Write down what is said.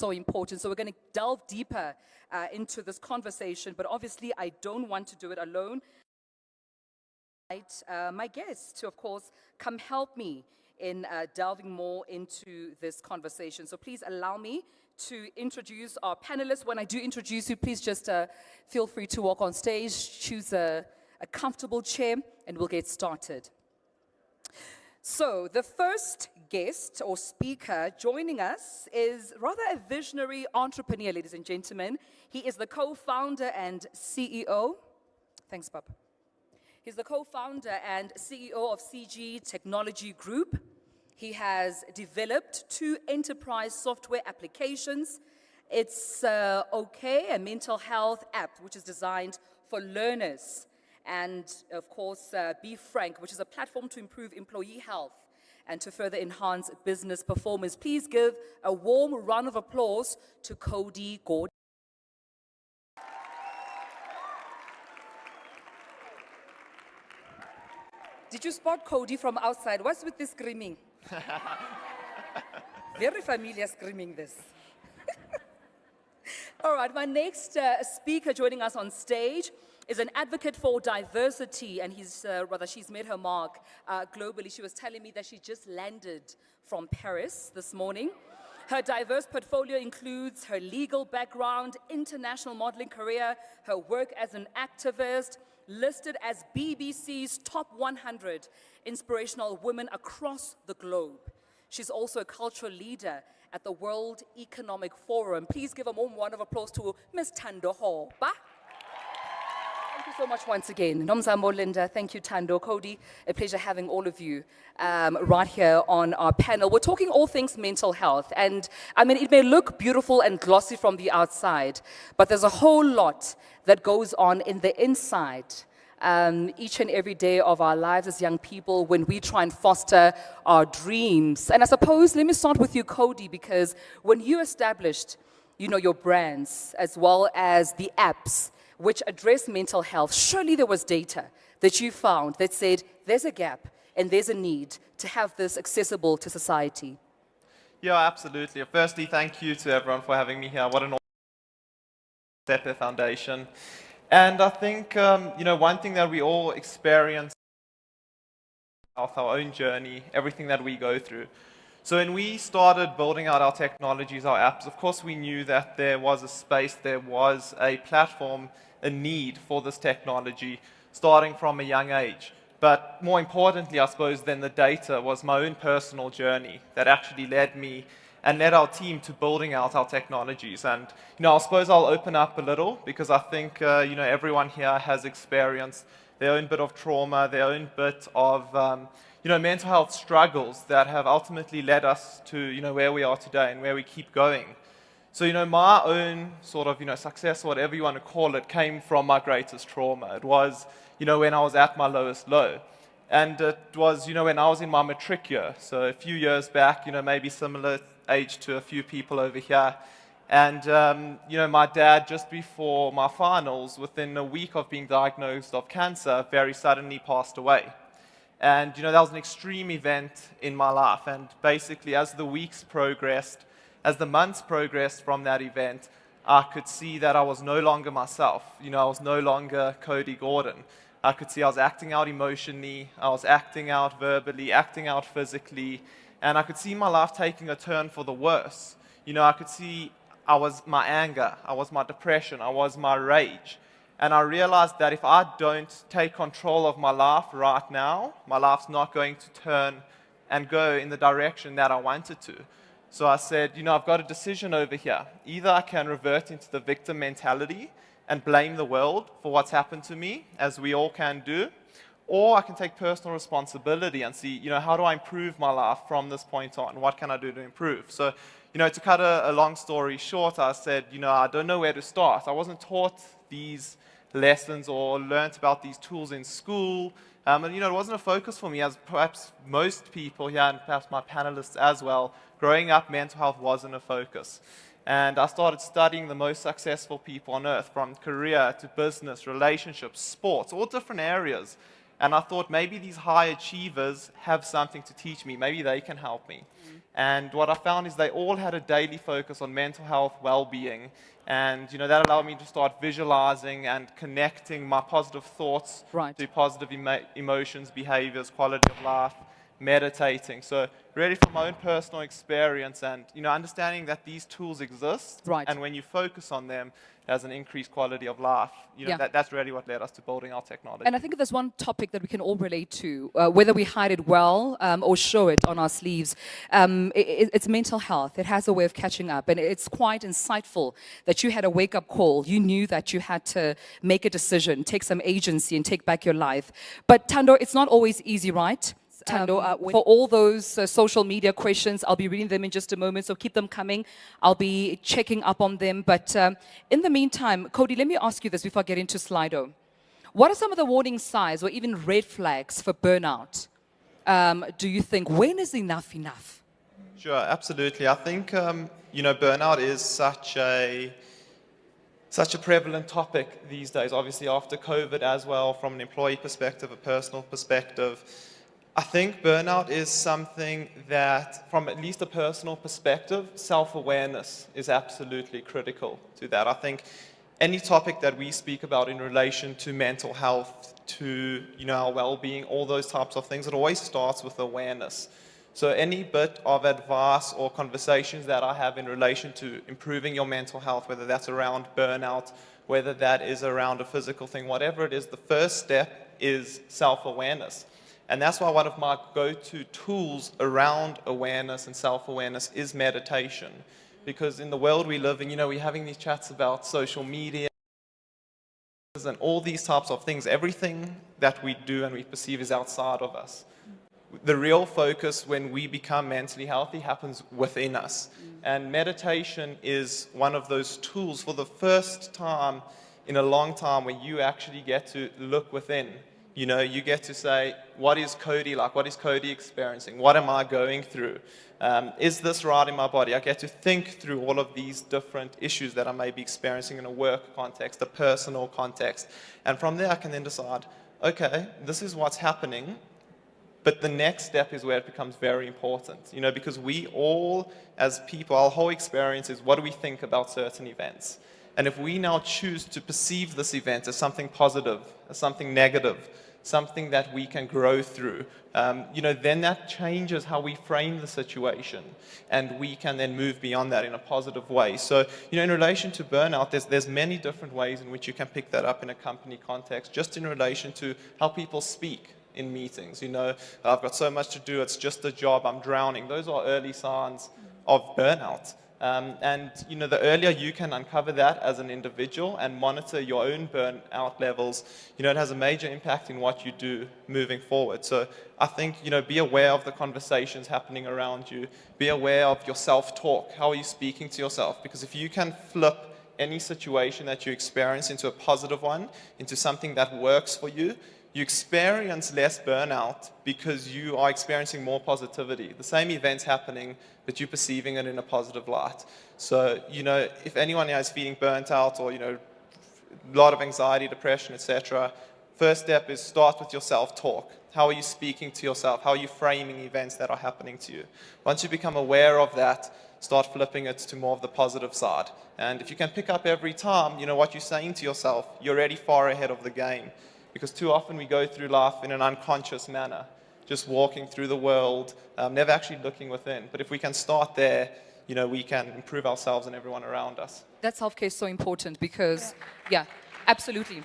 so important. So we're going to delve deeper into this conversation, but obviously I don't want to do it alone. My guests to, of course, come help me in delving more into this conversation. So please allow me to introduce our panelists. When I do introduce you, please just feel free to walk on stage, choose a comfortable chair, and we'll get started. So the first guest or speaker joining us is rather a visionary entrepreneur, ladies and gentlemen. He is the co-founder and CEO. Thanks, Bob. He's the co-founder and CEO of CG Technology Group. He has developed 2 enterprise software applications. It's OK, a mental health app, which is designed for learners. And of course, Be Frank, which is a platform to improve employee health and to further enhance business performance. Please give a warm round of applause to Cody Gordon. Did you spot Cody from outside? What's with this screaming? Very familiar screaming, this. All right, my next speaker joining us on stage is an advocate for diversity, and she's made her mark globally. She was telling me that she just landed from Paris this morning. Her diverse portfolio includes her legal background, international modeling career, her work as an activist, listed as BBC's top 100 inspirational women across the globe. She's also a cultural leader at the World Economic Forum. Please give a warm round of applause to Ms. Thando Hoba. Thank you so much once again. Nomzamo Linda, thank you Thando, Cody. A pleasure having all of you right here on our panel. We're talking all things mental health, and I mean, it may look beautiful and glossy from the outside, but there's a whole lot that goes on in the inside. Each and every day of our lives as young people when we try and foster our dreams. And I suppose, let me start with you, Cody, because when you established, your brands as well as the apps which address mental health, surely there was data that you found that said there's a gap and there's a need to have this accessible to society. Yeah, absolutely. Firstly, thank you to everyone for having me here. What an awesome Motsepe Foundation. And I think, one thing that we all experience of our own journey, everything that we go through. So when we started building out our technologies, our apps, of course we knew that there was a space, there was a platform, a need for this technology starting from a young age. But more importantly, I suppose, than the data was my own personal journey that actually led me and led our team to building out our technologies. And, I suppose I'll open up a little because I think, everyone here has experienced their own bit of trauma, their own bit of, mental health struggles that have ultimately led us to, where we are today and where we keep going. So, my own sort of, success, whatever you want to call it, came from my greatest trauma. It was, when I was at my lowest low. And it was, when I was in my matric year, so a few years back, maybe similar age to a few people over here. And, my dad, just before my finals, within a week of being diagnosed of cancer, very suddenly passed away. And, that was an extreme event in my life. And basically, as the weeks progressed, as the months progressed from that event, I could see that I was no longer myself. I was no longer Cody Gordon. I could see I was acting out emotionally, I was acting out verbally, acting out physically, and I could see my life taking a turn for the worse. I could see I was my anger, I was my depression, I was my rage. And I realized that if I don't take control of my life right now, my life's not going to turn and go in the direction that I wanted to. So I said, I've got a decision over here. Either I can revert into the victim mentality and blame the world for what's happened to me, as we all can do, or I can take personal responsibility and see, how do I improve my life from this point on? What can I do to improve? So, to cut a long story short, I said, I don't know where to start. I wasn't taught these lessons or learnt about these tools in school. And, it wasn't a focus for me, as perhaps most people here, and perhaps my panelists as well. Growing up, mental health wasn't a focus. And I started studying the most successful people on earth, from career to business, relationships, sports, all different areas. And I thought maybe these high achievers have something to teach me. Maybe they can help me. And what I found is they all had a daily focus on mental health, well-being. And that allowed me to start visualizing and connecting my positive thoughts Right. to positive emotions, behaviors, quality of life, meditating. So really from my own personal experience and understanding that these tools exist, Right. and when you focus on them, there's an increased quality of life. Yeah. That's really what led us to building our technology. And I think there's one topic that we can all relate to, whether we hide it well or show it on our sleeves. It's mental health. It has a way of catching up. And it's quite insightful that you had a wake-up call. You knew that you had to make a decision, take some agency, and take back your life. But Thando, it's not always easy, right? Thando, for all those social media questions, I'll be reading them in just a moment, so keep them coming. I'll be checking up on them. But in the meantime, Cody, let me ask you this before I get into Slido. What are some of the warning signs or even red flags for burnout? Do you think, when is enough enough? Sure, absolutely. I think, burnout is such a prevalent topic these days, obviously after COVID as well, from an employee perspective, a personal perspective. I think burnout is something that, from at least a personal perspective, self-awareness is absolutely critical to that. I think any topic that we speak about in relation to mental health, to our well-being, all those types of things, it always starts with awareness. So any bit of advice or conversations that I have in relation to improving your mental health, whether that's around burnout, whether that is around a physical thing, whatever it is, the first step is self-awareness. And that's why one of my go-to tools around awareness and self-awareness is meditation. Because in the world we live in, we're having these chats about social media and all these types of things. Everything that we do and we perceive is outside of us. The real focus when we become mentally healthy happens within us. And meditation is one of those tools for the first time in a long time where you actually get to look within. You get to say, what is Cody like? What is Cody experiencing? What am I going through? Is this right in my body? I get to think through all of these different issues that I may be experiencing in a work context, a personal context. And from there I can then decide, okay, this is what's happening. But the next step is where it becomes very important, because we all, as people, our whole experience is what do we think about certain events? And if we now choose to perceive this event as something positive, as something negative, something that we can grow through, then that changes how we frame the situation, and we can then move beyond that in a positive way. So, in relation to burnout, there's many different ways in which you can pick that up in a company context, just in relation to how people speak in meetings. I've got so much to do, it's just a job, I'm drowning. Those are early signs of burnout. And the earlier you can uncover that as an individual and monitor your own burnout levels, it has a major impact in what you do moving forward. So I think, be aware of the conversations happening around you. Be aware of your self-talk. How are you speaking to yourself? Because if you can flip any situation that you experience into a positive one, into something that works for you, you experience less burnout because you are experiencing more positivity. The same event's happening, but you're perceiving it in a positive light. So, if anyone is feeling burnt out or, a lot of anxiety, depression, etc., first step is start with your self-talk. How are you speaking to yourself? How are you framing events that are happening to you? Once you become aware of that, start flipping it to more of the positive side. And if you can pick up every time, what you're saying to yourself, you're already far ahead of the game. Because too often we go through life in an unconscious manner, just walking through the world, never actually looking within. But if we can start there, we can improve ourselves and everyone around us. That self-care is so important because, yeah, absolutely.